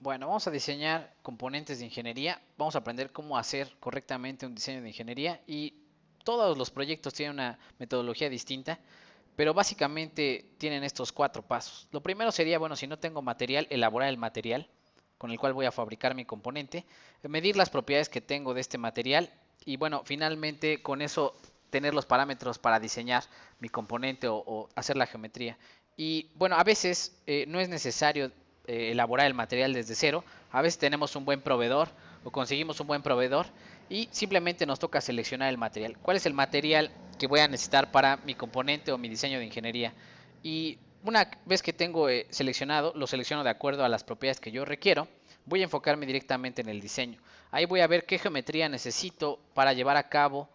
Bueno, vamos a diseñar componentes de ingeniería. Vamos a aprender cómo hacer correctamente un diseño de ingeniería y todos los proyectos tienen una metodología distinta, pero básicamente tienen estos cuatro pasos. Lo primero sería, bueno, si no tengo material, elaborar el material con el cual voy a fabricar mi componente, medir las propiedades que tengo de este material y bueno, finalmente con eso tener los parámetros para diseñar mi componente o hacer la geometría. Y bueno, a veces no es necesario elaborar el material desde cero, a veces tenemos un buen proveedor o conseguimos un buen proveedor y simplemente nos toca seleccionar el material. ¿Cuál es el material que voy a necesitar para mi componente o mi diseño de ingeniería? Y una vez que tengo seleccionado, lo selecciono de acuerdo a las propiedades que yo requiero, voy a enfocarme directamente en el diseño. Ahí voy a ver qué geometría necesito para llevar a cabo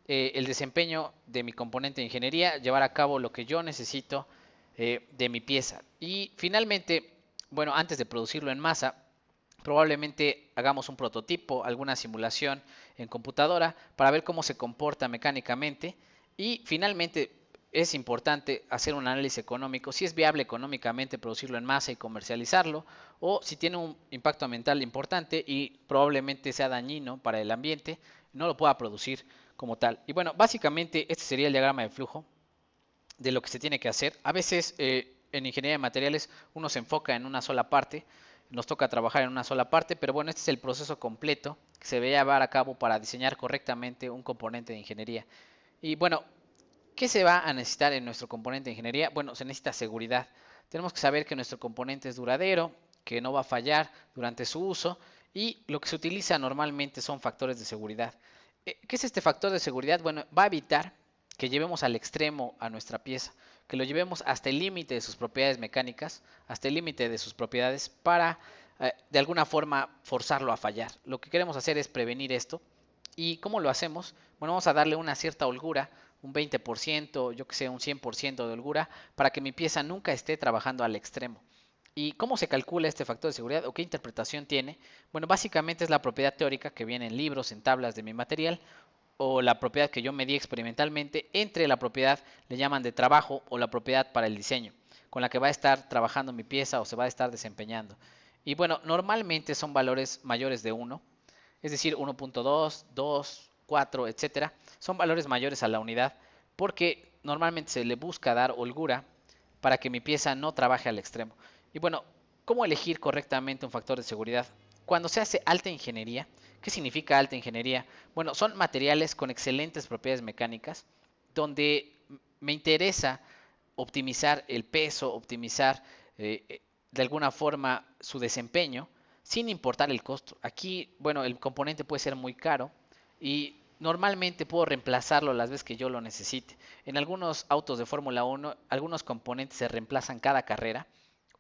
el desempeño de mi componente de ingeniería, llevar a cabo lo que yo necesito de mi pieza. Y finalmente, bueno, antes de producirlo en masa, probablemente hagamos un prototipo, alguna simulación en computadora para ver cómo se comporta mecánicamente y finalmente es importante hacer un análisis económico, si es viable económicamente producirlo en masa y comercializarlo o si tiene un impacto ambiental importante y probablemente sea dañino para el ambiente, no lo pueda producir como tal. Y bueno, básicamente este sería el diagrama de flujo de lo que se tiene que hacer. A veces en ingeniería de materiales uno se enfoca en una sola parte, nos toca trabajar en una sola parte, pero bueno, este es el proceso completo que se debe llevar a cabo para diseñar correctamente un componente de ingeniería. Y bueno, ¿qué se va a necesitar en nuestro componente de ingeniería? Bueno, se necesita seguridad. Tenemos que saber que nuestro componente es duradero, que no va a fallar durante su uso y lo que se utiliza normalmente son factores de seguridad. ¿Qué es este factor de seguridad? Bueno, va a evitar que llevemos al extremo a nuestra pieza, que lo llevemos hasta el límite de sus propiedades mecánicas, hasta el límite de sus propiedades para de alguna forma forzarlo a fallar. Lo que queremos hacer es prevenir esto. ¿Y cómo lo hacemos? Bueno, vamos a darle una cierta holgura, un 20%, yo que sé, un 100% de holgura, para que mi pieza nunca esté trabajando al extremo. ¿Y cómo se calcula este factor de seguridad o qué interpretación tiene? Bueno, básicamente es la propiedad teórica que viene en libros, en tablas de mi material, o la propiedad que yo medí experimentalmente entre la propiedad, le llaman de trabajo, o la propiedad para el diseño, con la que va a estar trabajando mi pieza o se va a estar desempeñando. Y bueno, normalmente son valores mayores de 1, es decir, 1.2, 2, 4, etcétera. Son valores mayores a la unidad porque normalmente se le busca dar holgura para que mi pieza no trabaje al extremo. Y bueno, ¿cómo elegir correctamente un factor de seguridad? Cuando se hace alta ingeniería, ¿qué significa alta ingeniería? Bueno, son materiales con excelentes propiedades mecánicas donde me interesa optimizar el peso, optimizar de alguna forma su desempeño sin importar el costo. Aquí, bueno, el componente puede ser muy caro y normalmente puedo reemplazarlo las veces que yo lo necesite. En algunos autos de Fórmula 1, algunos componentes se reemplazan cada carrera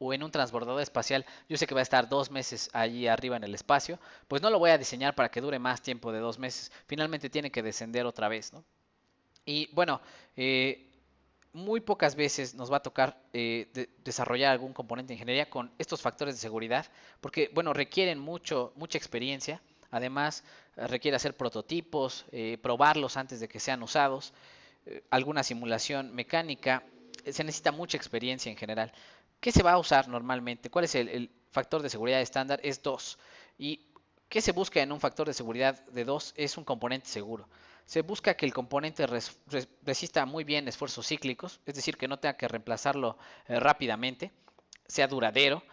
o en un transbordador espacial, yo sé que va a estar 2 meses allí arriba en el espacio, pues no lo voy a diseñar para que dure más tiempo de 2 meses. Finalmente tiene que descender otra vez, ¿no? Y bueno, muy pocas veces nos va a tocar desarrollar algún componente de ingeniería con estos factores de seguridad, porque bueno, requieren mucha experiencia, además requiere hacer prototipos, probarlos antes de que sean usados, alguna simulación mecánica, se necesita mucha experiencia en general. ¿Qué se va a usar normalmente? ¿Cuál es el factor de seguridad estándar? Es 2. ¿Y qué se busca en un factor de seguridad de 2? Es un componente seguro. Se busca que el componente resista muy bien esfuerzos cíclicos, es decir, que no tenga que reemplazarlo rápidamente, sea duradero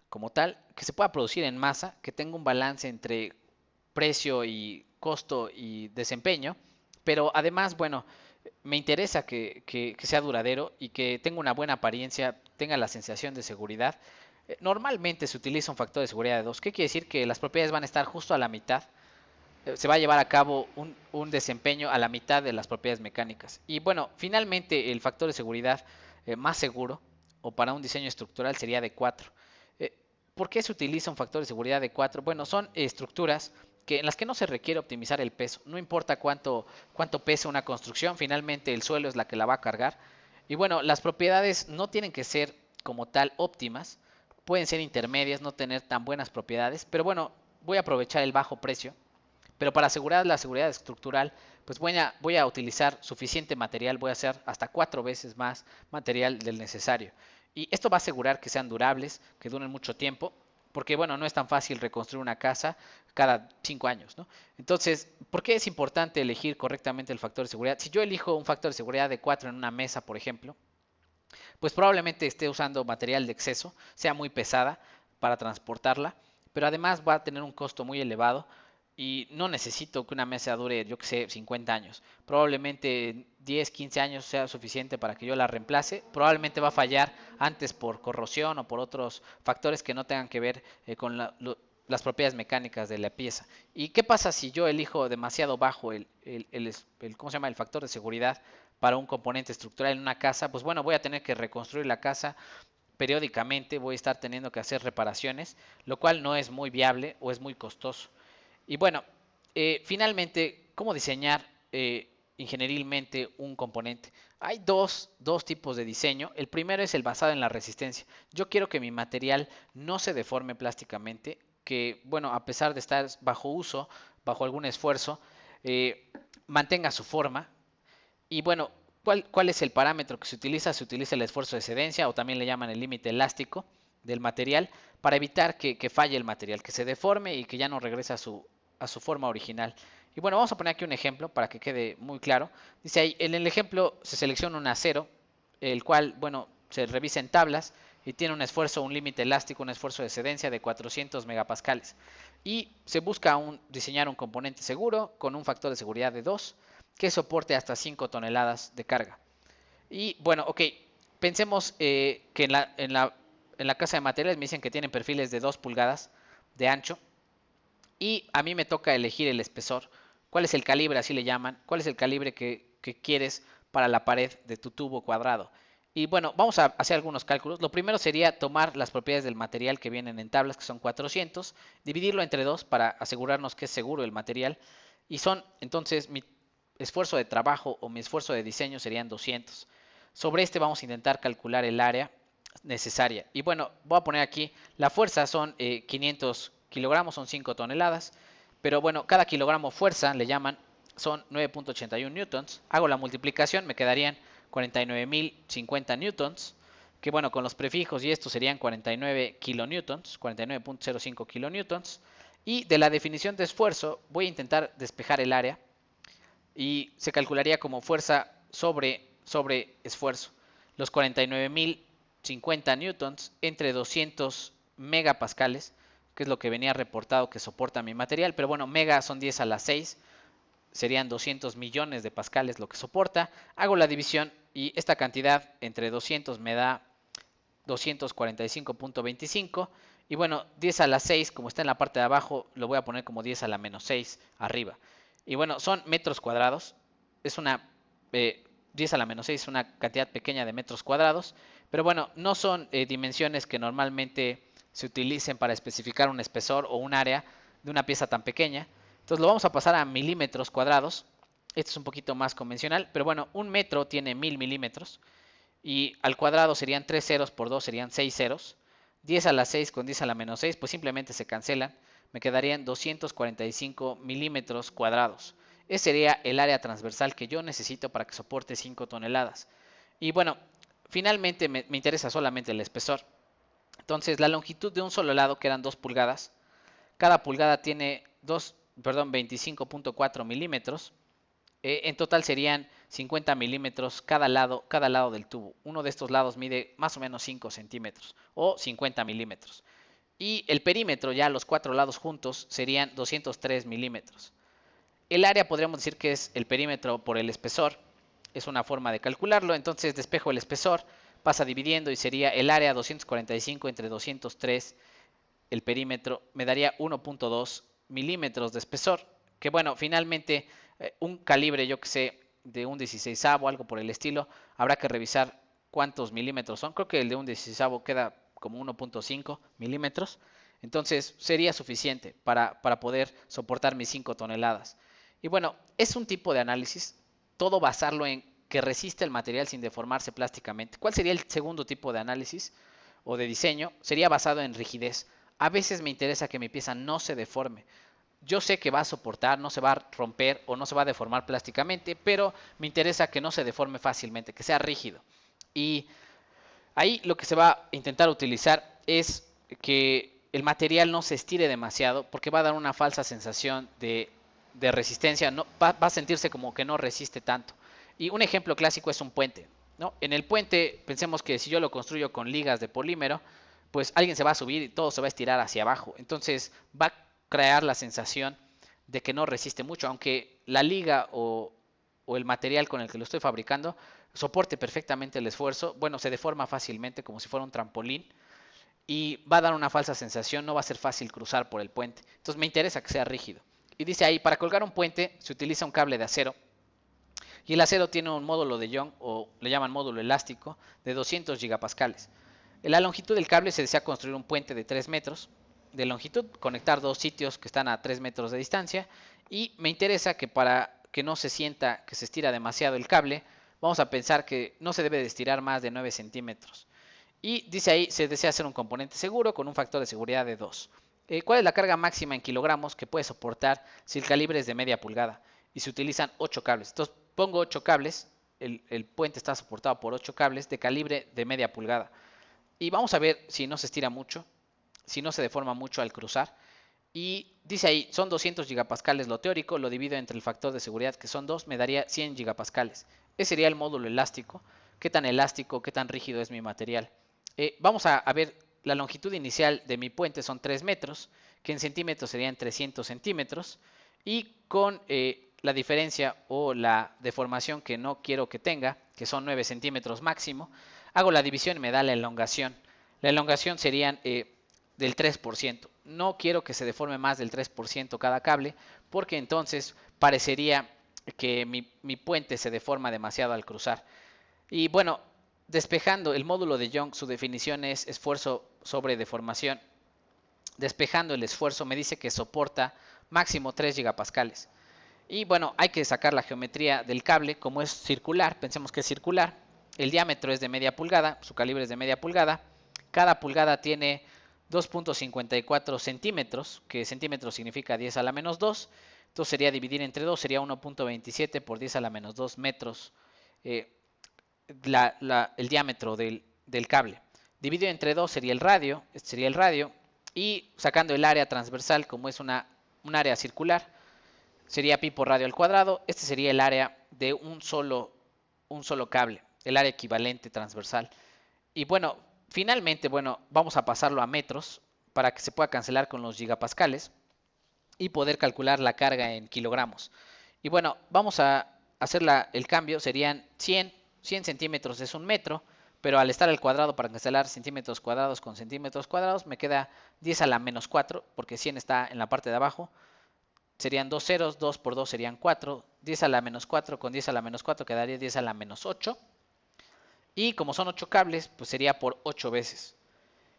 como tal, que se pueda producir en masa, que tenga un balance entre precio y costo y desempeño, pero además, bueno, me interesa que sea duradero y que tenga una buena apariencia, tenga la sensación de seguridad. Normalmente se utiliza un factor de seguridad de 2. ¿Qué quiere decir? Que las propiedades van a estar justo a la mitad. Se va a llevar a cabo un desempeño a la mitad de las propiedades mecánicas. Y bueno, finalmente el factor de seguridad más seguro o para un diseño estructural sería de 4. ¿Por qué se utiliza un factor de seguridad de 4? Bueno, son estructuras en las que no se requiere optimizar el peso. No importa cuánto pesa una construcción, finalmente el suelo es la que la va a cargar. Y bueno, las propiedades no tienen que ser como tal óptimas, pueden ser intermedias, no tener tan buenas propiedades, pero bueno, voy a aprovechar el bajo precio, pero para asegurar la seguridad estructural, pues voy a utilizar suficiente material, voy a hacer hasta 4 veces más material del necesario. Y esto va a asegurar que sean durables, que duren mucho tiempo, porque bueno, no es tan fácil reconstruir una casa cada 5 años, ¿no? Entonces, ¿por qué es importante elegir correctamente el factor de seguridad? Si yo elijo un factor de seguridad de 4 en una mesa, por ejemplo, pues probablemente esté usando material de exceso, sea muy pesada para transportarla, pero además va a tener un costo muy elevado y no necesito que una mesa dure, yo que sé, 50 años. Probablemente 10, 15 años sea suficiente para que yo la reemplace. Probablemente va a fallar antes por corrosión o por otros factores que no tengan que ver con las propiedades mecánicas de la pieza. ¿Y qué pasa si yo elijo demasiado bajo ¿cómo se llama? El factor de seguridad para un componente estructural en una casa? Pues bueno, voy a tener que reconstruir la casa periódicamente, voy a estar teniendo que hacer reparaciones, lo cual no es muy viable o es muy costoso. Y bueno, finalmente, ¿cómo diseñar ingenierilmente un componente? Hay dos tipos de diseño. El primero es el basado en la resistencia. Yo quiero que mi material no se deforme plásticamente, que, bueno, a pesar de estar bajo uso, bajo algún esfuerzo, mantenga su forma. Y bueno, ¿cuál es el parámetro que se utiliza? Se utiliza el esfuerzo de excedencia o también le llaman el límite elástico del material para evitar que falle el material, que se deforme y que ya no regrese a su forma original. Y bueno, vamos a poner aquí un ejemplo para que quede muy claro. Dice ahí, en el ejemplo se selecciona un acero, el cual, bueno, se revisa en tablas y tiene un esfuerzo, un límite elástico, un esfuerzo de excedencia de 400 megapascales. Y se busca diseñar un componente seguro con un factor de seguridad de 2 que soporte hasta 5 toneladas de carga. Y bueno, ok, pensemos que en la casa de materiales me dicen que tienen perfiles de 2 pulgadas de ancho y a mí me toca elegir el espesor. ¿Cuál es el calibre? Así le llaman. ¿Cuál es el calibre que quieres para la pared de tu tubo cuadrado? Y bueno, vamos a hacer algunos cálculos. Lo primero sería tomar las propiedades del material que vienen en tablas, que son 400, dividirlo entre 2 para asegurarnos que es seguro el material. Y son, entonces, mi esfuerzo de trabajo o mi esfuerzo de diseño serían 200. Sobre este vamos a intentar calcular el área necesaria. Y bueno, voy a poner aquí, la fuerza son 500 kilogramos, son 5 toneladas. Pero bueno, cada kilogramo fuerza, le llaman, son 9.81 newtons. Hago la multiplicación, me quedarían 49.050 newtons. Que bueno, con los prefijos y esto serían 49 kilonewtons, 49.05 kilonewtons. Y de la definición de esfuerzo voy a intentar despejar el área y se calcularía como fuerza sobre esfuerzo. Los 49.050 newtons entre 200 megapascales, que es lo que venía reportado que soporta mi material, pero bueno, mega son 10 a la 6, serían 200 millones de pascales lo que soporta. Hago la división y esta cantidad entre 200 me da 245.25 y bueno, 10 a la 6, como está en la parte de abajo, lo voy a poner como 10 a la menos 6 arriba. Y bueno, son metros cuadrados. Es una 10 a la menos 6 es una cantidad pequeña de metros cuadrados. Pero bueno, no son dimensiones que normalmente se utilicen para especificar un espesor o un área de una pieza tan pequeña. Entonces lo vamos a pasar a milímetros cuadrados. Esto es un poquito más convencional. Pero bueno, un metro tiene 1000 milímetros. Y al cuadrado serían 3 ceros por 2, serían 6 ceros. 10 a la 6 con 10 a la menos 6, pues simplemente se cancelan. Me quedarían 245 milímetros cuadrados. Ese sería el área transversal que yo necesito para que soporte 5 toneladas. Y bueno, finalmente me interesa solamente el espesor. Entonces la longitud de un solo lado, que eran 2 pulgadas, cada pulgada tiene 25.4 milímetros. En total serían 50 milímetros cada lado del tubo. Uno de estos lados mide más o menos 5 centímetros o 50 milímetros. Y el perímetro, ya los 4 lados juntos, serían 203 milímetros. El área podríamos decir que es el perímetro por el espesor. Es una forma de calcularlo. Entonces despejo el espesor, pasa dividiendo y sería el área 245 entre 203. El perímetro me daría 1.2 milímetros de espesor. Que bueno, finalmente un calibre, yo que sé, de un 16 o algo por el estilo, habrá que revisar cuántos milímetros son. Creo que el de un 16 queda como 1.5 milímetros. Entonces sería suficiente para poder soportar mis 5 toneladas. Y bueno, es un tipo de análisis, todo basarlo en que resiste el material sin deformarse plásticamente. ¿Cuál sería el segundo tipo de análisis o de diseño? Sería basado en rigidez. A veces me interesa que mi pieza no se deforme. Yo sé que va a soportar, no se va a romper o no se va a deformar plásticamente, pero me interesa que no se deforme fácilmente, que sea rígido. Y ahí lo que se va a intentar utilizar es que el material no se estire demasiado porque va a dar una falsa sensación de resistencia, no, va a sentirse como que no resiste tanto. Y un ejemplo clásico es un puente, ¿no? En el puente, pensemos que si yo lo construyo con ligas de polímero, pues alguien se va a subir y todo se va a estirar hacia abajo. Entonces va a crear la sensación de que no resiste mucho, aunque la liga o el material con el que lo estoy fabricando soporte perfectamente el esfuerzo. Bueno, se deforma fácilmente como si fuera un trampolín y va a dar una falsa sensación, no va a ser fácil cruzar por el puente. Entonces me interesa que sea rígido. Y dice ahí, para colgar un puente se utiliza un cable de acero y el acero tiene un módulo de Young o le llaman módulo elástico de 200 gigapascales. En la longitud del cable se desea construir un puente de 3 metros de longitud, conectar dos sitios que están a 3 metros de distancia y me interesa que para que no se sienta que se estira demasiado el cable, vamos a pensar que no se debe de estirar más de 9 centímetros. Y dice ahí, se desea hacer un componente seguro con un factor de seguridad de 2. ¿Cuál es la carga máxima en kilogramos que puede soportar si el calibre es de media pulgada? Y se utilizan 8 cables. Entonces pongo 8 cables, el puente está soportado por 8 cables de calibre de media pulgada. Y vamos a ver si no se estira mucho, si no se deforma mucho al cruzar. Y dice ahí, son 200 gigapascales lo teórico, lo divido entre el factor de seguridad que son 2, me daría 100 gigapascales. Ese sería el módulo elástico. ¿Qué tan elástico, qué tan rígido es mi material? Vamos a ver, la longitud inicial de mi puente son 3 metros, que en centímetros serían 300 centímetros, y con la diferencia o la deformación que no quiero que tenga, que son 9 centímetros máximo, hago la división y me da la elongación. La elongación serían del 3%. No quiero que se deforme más del 3% cada cable, porque entonces parecería que mi puente se deforma demasiado al cruzar. Y bueno, despejando el módulo de Young, su definición es esfuerzo sobre deformación. Despejando el esfuerzo me dice que soporta máximo 3 gigapascales. Y bueno, hay que sacar la geometría del cable, como es circular, pensemos que es circular. El diámetro es de media pulgada, su calibre es de media pulgada. Cada pulgada tiene 2.54 centímetros, que centímetros significa 10 a la menos 2. Entonces sería dividir entre 2, sería 1.27 por 10 a la menos 2 metros. El diámetro del cable. Dividido entre 2 sería el radio, este sería el radio, y sacando el área transversal, como es un área circular, sería pi por radio al cuadrado. Este sería el área de un solo cable, el área equivalente transversal. Y bueno, finalmente, bueno, vamos a pasarlo a metros para que se pueda cancelar con los gigapascales y poder calcular la carga en kilogramos. Y bueno, vamos a hacer el cambio, serían 100 centímetros es un metro, pero al estar al cuadrado para cancelar centímetros cuadrados con centímetros cuadrados me queda 10 a la menos 4, porque 100 está en la parte de abajo. Serían dos ceros, 2 por 2 serían 4, 10 a la menos 4 con 10 a la menos 4 quedaría 10 a la menos 8. Y como son 8 cables, pues sería por 8 veces.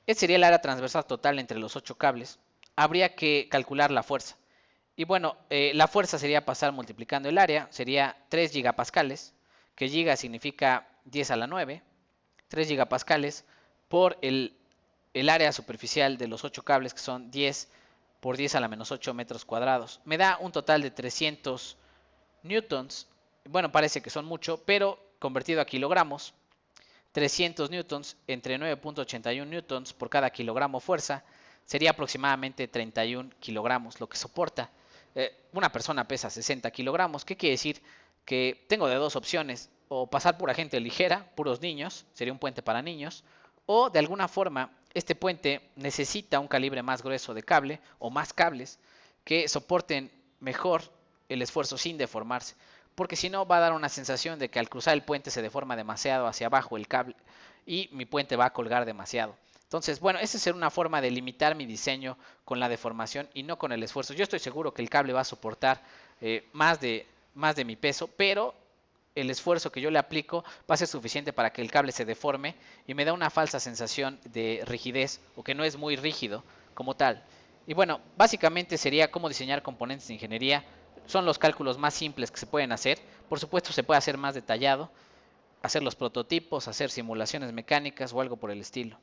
Este sería el área transversal total entre los 8 cables. Habría que calcular la fuerza. Y bueno, la fuerza sería pasar multiplicando el área, sería 3 gigapascales, que giga significa 10 a la 9, 3 gigapascales por el área superficial de los 8 cables, que son 10 por 10 a la menos 8 metros cuadrados. Me da un total de 300 newtons. Bueno, parece que son mucho, pero convertido a kilogramos, 300 newtons entre 9.81 newtons por cada kilogramo fuerza sería aproximadamente 31 kilogramos, lo que soporta. Una persona pesa 60 kilogramos. ¿Qué quiere decir? Que tengo de dos opciones: o pasar pura gente ligera, puros niños, sería un puente para niños, o de alguna forma este puente necesita un calibre más grueso de cable o más cables que soporten mejor el esfuerzo sin deformarse, porque si no va a dar una sensación de que al cruzar el puente se deforma demasiado hacia abajo el cable y mi puente va a colgar demasiado. Entonces, bueno, esa sería una forma de limitar mi diseño con la deformación y no con el esfuerzo. Yo estoy seguro que el cable va a soportar más de mi peso, pero el esfuerzo que yo le aplico va a ser suficiente para que el cable se deforme y me da una falsa sensación de rigidez o que no es muy rígido como tal. Y bueno, básicamente sería cómo diseñar componentes de ingeniería. Son los cálculos más simples que se pueden hacer. Por supuesto se puede hacer más detallado, hacer los prototipos, hacer simulaciones mecánicas o algo por el estilo.